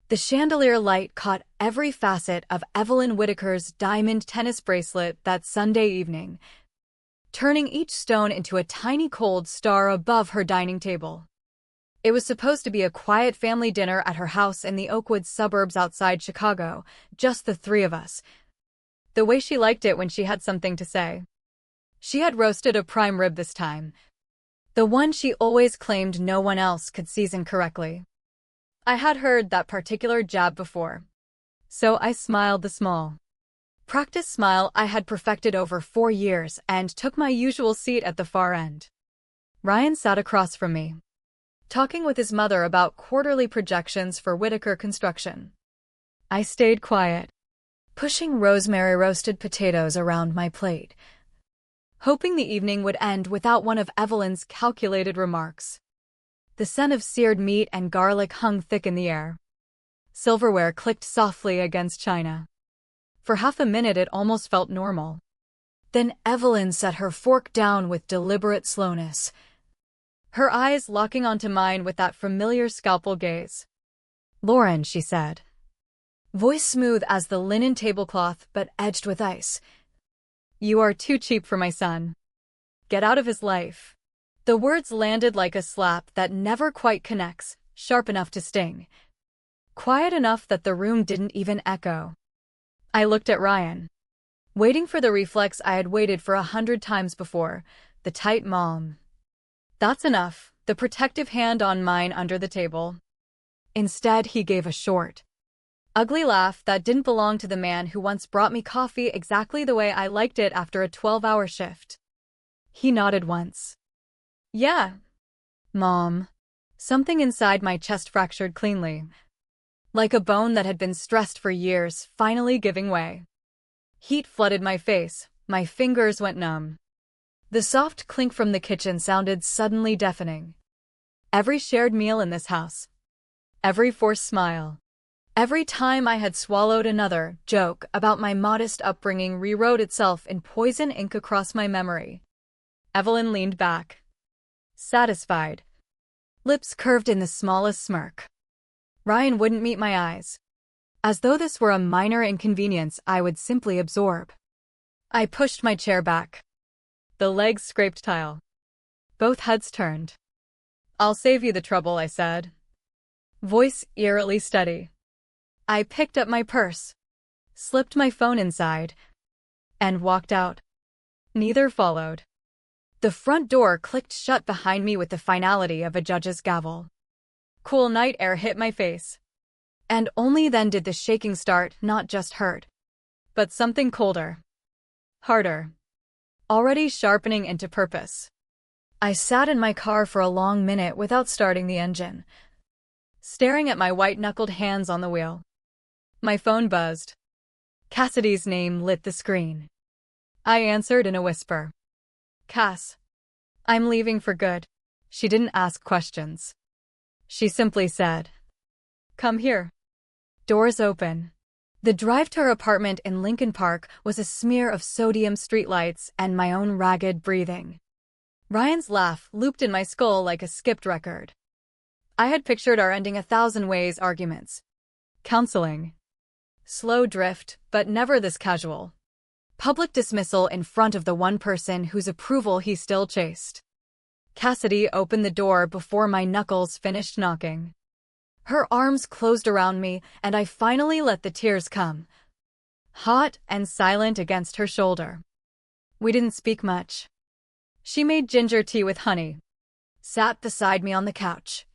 The chandelier light caught every facet of Evelyn Whitaker's diamond tennis bracelet that Sunday evening, turning each stone into a tiny cold star above her dining table. It was supposed to be a quiet family dinner at her house in the Oakwood suburbs outside Chicago, just the three of us. The way she liked it when she had something to say. She had roasted a prime rib this time, the one she always claimed no one else could season correctly. I had heard that particular jab before, so I smiled the small, practiced smile I had perfected over 4 years and took my usual seat at the far end. Ryan sat across from me, talking with his mother about quarterly projections for Whitaker Construction. I stayed quiet, pushing rosemary roasted potatoes around my plate, hoping the evening would end without one of Evelyn's calculated remarks. The scent of seared meat and garlic hung thick in the air. Silverware clicked softly against china. For half a minute it almost felt normal. Then Evelyn set her fork down with deliberate slowness, her eyes locking onto mine with that familiar scalpel gaze. "Lauren," she said, voice smooth as the linen tablecloth but edged with ice, "you are too cheap for my son. Get out of his life." The words landed like a slap that never quite connects, sharp enough to sting, quiet enough that the room didn't even echo. I looked at Ryan, waiting for the reflex I had waited for 100 times before, the tight mom. "That's enough," the protective hand on mine under the table. Instead, he gave a short, ugly laugh that didn't belong to the man who once brought me coffee exactly the way I liked it after a 12-hour shift. He nodded once. "Yeah, Mom." Something inside my chest fractured cleanly, like a bone that had been stressed for years, finally giving way. Heat flooded my face, my fingers went numb. The soft clink from the kitchen sounded suddenly deafening. Every shared meal in this house, every forced smile, every time I had swallowed another joke about my modest upbringing rewrote itself in poison ink across my memory. Evelyn leaned back, satisfied, lips curved in the smallest smirk. Ryan wouldn't meet my eyes, as though this were a minor inconvenience I would simply absorb. I pushed my chair back. The legs scraped tile. Both heads turned. "I'll save you the trouble," I said, voice eerily steady. I picked up my purse, slipped my phone inside, and walked out. Neither followed. The front door clicked shut behind me with the finality of a judge's gavel. Cool night air hit my face. And only then did the shaking start, not just hurt, but something colder, harder, already sharpening into purpose. I sat in my car for a long minute without starting the engine, staring at my white-knuckled hands on the wheel. My phone buzzed. Cassidy's name lit the screen. I answered in a whisper. "Cass, I'm leaving for good." She didn't ask questions. She simply said, "Come here." Doors open. The drive to her apartment in Lincoln Park was a smear of sodium streetlights and my own ragged breathing. Ryan's laugh looped in my skull like a skipped record. I had pictured our ending 1,000 ways arguments. Counseling. Slow drift, but never this casual. Public dismissal in front of the one person whose approval he still chased. Cassidy opened the door before my knuckles finished knocking. Her arms closed around me, and I finally let the tears come, hot and silent against her shoulder. We didn't speak much. She made ginger tea with honey, sat beside me on the couch,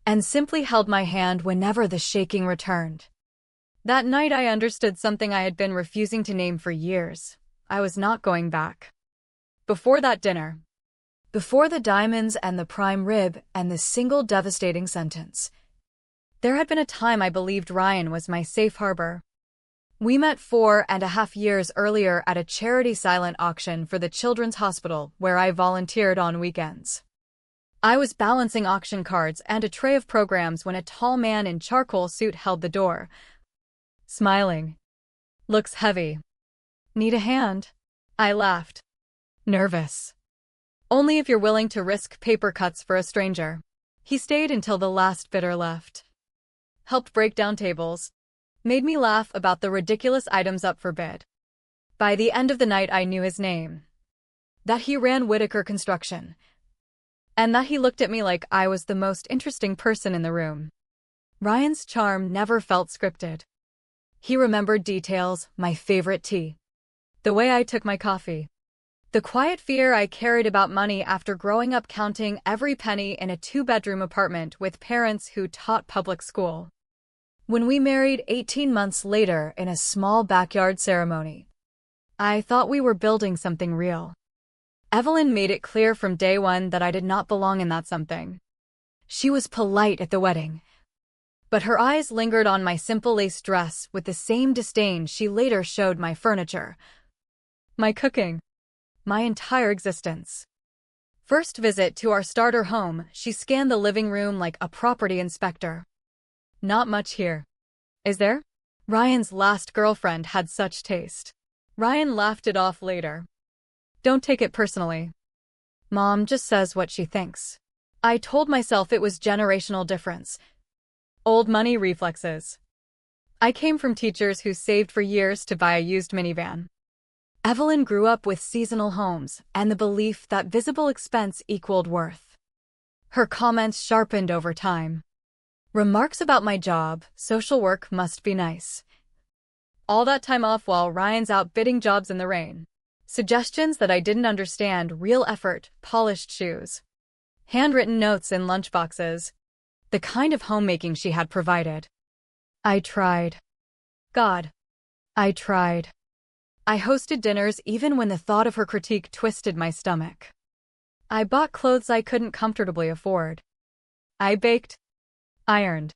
and simply held my hand whenever the shaking returned. That night I understood something I had been refusing to name for years. I was not going back. Before that dinner, before the diamonds and the prime rib and the single devastating sentence, there had been a time I believed Ryan was my safe harbor. We met 4.5 years earlier at a charity silent auction for the Children's Hospital where I volunteered on weekends. I was balancing auction cards and a tray of programs when a tall man in charcoal suit held the door, smiling. "Looks heavy. Need a hand?" I laughed. Nervous. "Only if you're willing to risk paper cuts for a stranger." He stayed until the last bidder left. helped break down tables, made me laugh about the ridiculous items up for bid. By the end of the night, I knew his name. That he ran Whitaker Construction. And that he looked at me like I was the most interesting person in the room. Ryan's charm never felt scripted. He remembered details, my favorite tea, the way I took my coffee, the quiet fear I carried about money after growing up counting every penny in a 2-bedroom apartment with parents who taught public school. When we married 18 months later in a small backyard ceremony, I thought we were building something real. Evelyn made it clear from day one that I did not belong in that something. She was polite at the wedding, but her eyes lingered on my simple lace dress with the same disdain she later showed my furniture, my cooking, my entire existence. First visit to our starter home, she scanned the living room like a property inspector. Not much here, is there? Ryan's last girlfriend had such taste. Ryan laughed it off later. Don't take it personally. Mom just says what she thinks. I told myself it was generational difference. Old money reflexes. I came from teachers who saved for years to buy a used minivan. Evelyn grew up with seasonal homes and the belief that visible expense equaled worth. Her comments sharpened over time. Remarks about my job, social work must be nice. All that time off while Ryan's out bidding jobs in the rain. Suggestions that I didn't understand, real effort, polished shoes, handwritten notes in lunchboxes, the kind of homemaking she had provided. I tried. God, I tried. I hosted dinners even when the thought of her critique twisted my stomach. I bought clothes I couldn't comfortably afford. I baked, ironed,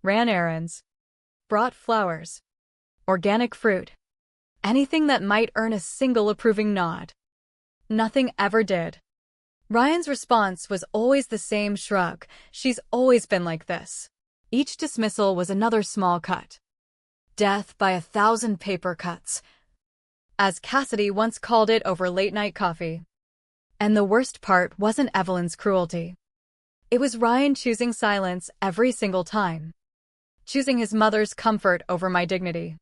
ran errands, brought flowers, organic fruit, anything that might earn a single approving nod. Nothing ever did. Ryan's response was always the same shrug. She's always been like this. Each dismissal was another small cut. Death by 1,000 paper cuts, as Cassidy once called it over late-night coffee. And the worst part wasn't Evelyn's cruelty. It was Ryan choosing silence every single time. Choosing his mother's comfort over my dignity.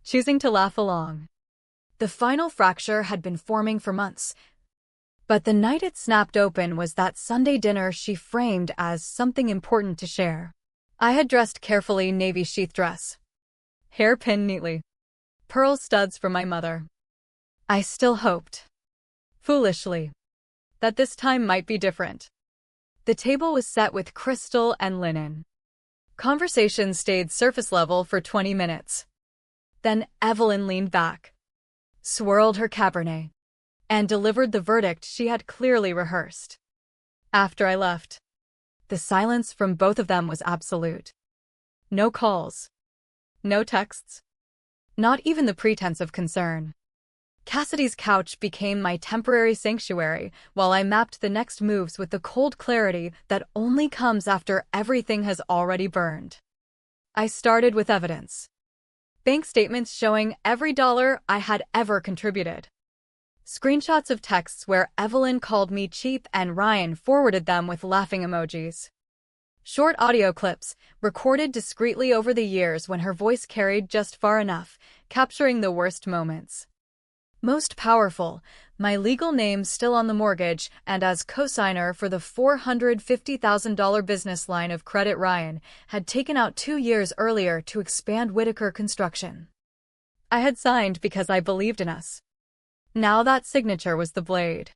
Choosing to laugh along. The final fracture had been forming for months. But the night it snapped open was that Sunday dinner she framed as something important to share. I had dressed carefully, navy sheath dress, hair pinned neatly, pearl studs from my mother. I still hoped, foolishly, that this time might be different. The table was set with crystal and linen. Conversation stayed surface level for 20 minutes. Then Evelyn leaned back, swirled her Cabernet, and delivered the verdict she had clearly rehearsed. After I left, the silence from both of them was absolute. No calls, no texts, not even the pretense of concern. Cassidy's couch became my temporary sanctuary while I mapped the next moves with the cold clarity that only comes after everything has already burned. I started with evidence. Bank statements showing every dollar I had ever contributed. Screenshots of texts where Evelyn called me cheap and Ryan forwarded them with laughing emojis. Short audio clips, recorded discreetly over the years when her voice carried just far enough, capturing the worst moments. Most powerful, my legal name still on the mortgage, and as cosigner for the $450,000 business line of credit Ryan had taken out 2 years earlier to expand Whitaker Construction. I had signed because I believed in us. Now that signature was the blade.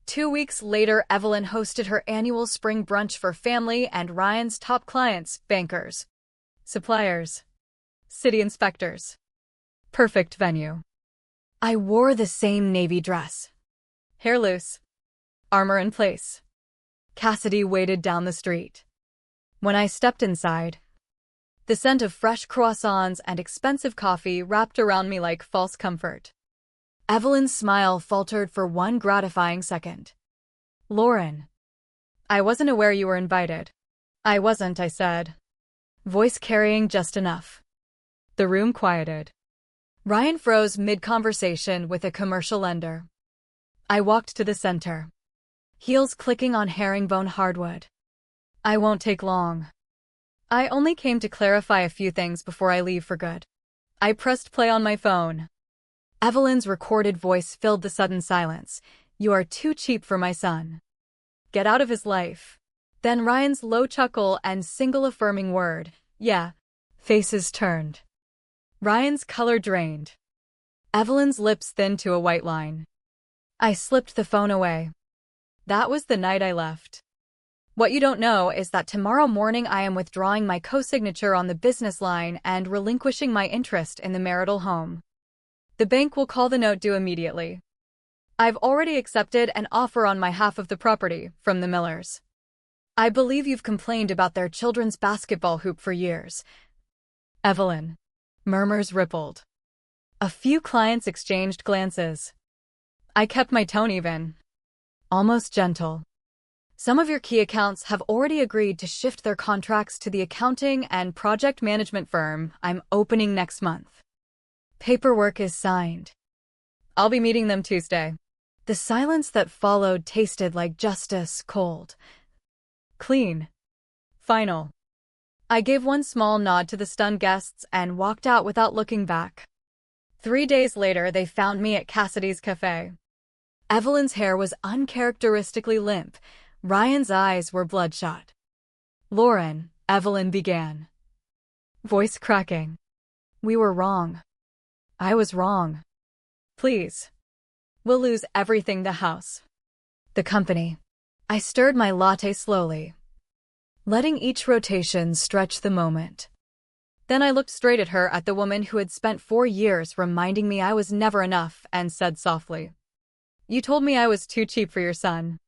2 weeks later, Evelyn hosted her annual spring brunch for family and Ryan's top clients, bankers, suppliers, city inspectors. Perfect venue. I wore the same navy dress. Hair loose, armor in place. Cassidy waited down the street. When I stepped inside, the scent of fresh croissants and expensive coffee wrapped around me like false comfort. Evelyn's smile faltered for one gratifying second. Lauren, I wasn't aware you were invited. I wasn't, I said, voice carrying just enough. The room quieted. Ryan froze mid-conversation with a commercial lender. I walked to the center, heels clicking on herringbone hardwood. I won't take long. I only came to clarify a few things before I leave for good. I pressed play on my phone. Evelyn's recorded voice filled the sudden silence. You are too cheap for my son. Get out of his life. Then Ryan's low chuckle and single affirming word. Yeah. Faces turned. Ryan's color drained. Evelyn's lips thinned to a white line. I slipped the phone away. That was the night I left. What you don't know is that tomorrow morning I am withdrawing my co-signature on the business line and relinquishing my interest in the marital home. The bank will call the note due immediately. I've already accepted an offer on my half of the property from the Millers. I believe you've complained about their children's basketball hoop for years. Evelyn. Murmurs rippled. A few clients exchanged glances. I kept my tone even. Almost gentle. Some of your key accounts have already agreed to shift their contracts to the accounting and project management firm I'm opening next month. Paperwork is signed. I'll be meeting them Tuesday. The silence that followed tasted like justice, cold. Clean. Final. I gave one small nod to the stunned guests and walked out without looking back. 3 days later, they found me at Cassidy's Cafe. Evelyn's hair was uncharacteristically limp. Ryan's eyes were bloodshot. Lauren, Evelyn began. Voice cracking. We were wrong. I was wrong. Please. We'll lose everything, the house. The company. I stirred my latte slowly, letting each rotation stretch the moment. Then I looked straight at her, at the woman who had spent 4 years reminding me I was never enough, and said softly, You told me I was too cheap for your son.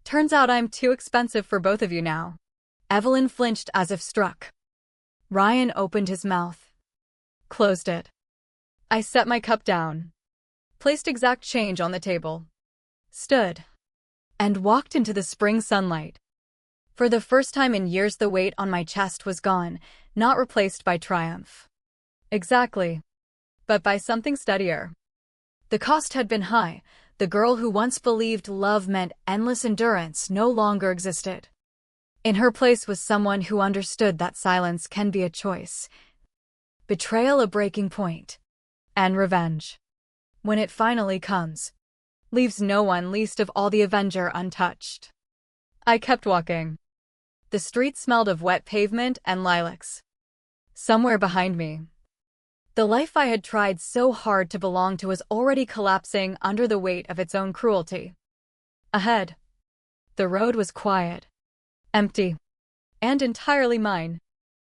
Turns out I'm too expensive for both of you now. Evelyn flinched as if struck. Ryan opened his mouth. Closed it. I set my cup down, placed exact change on the table, stood, and walked into the spring sunlight. For the first time in years, the weight on my chest was gone, not replaced by triumph. Exactly. But by something steadier. The cost had been high. The girl who once believed love meant endless endurance no longer existed. In her place was someone who understood that silence can be a choice, betrayal a breaking point, and revenge, when it finally comes, leaves no one, least of all the avenger, untouched. I kept walking. The street smelled of wet pavement and lilacs. Somewhere behind me, the life I had tried so hard to belong to was already collapsing under the weight of its own cruelty. Ahead, the road was quiet, empty, and entirely mine.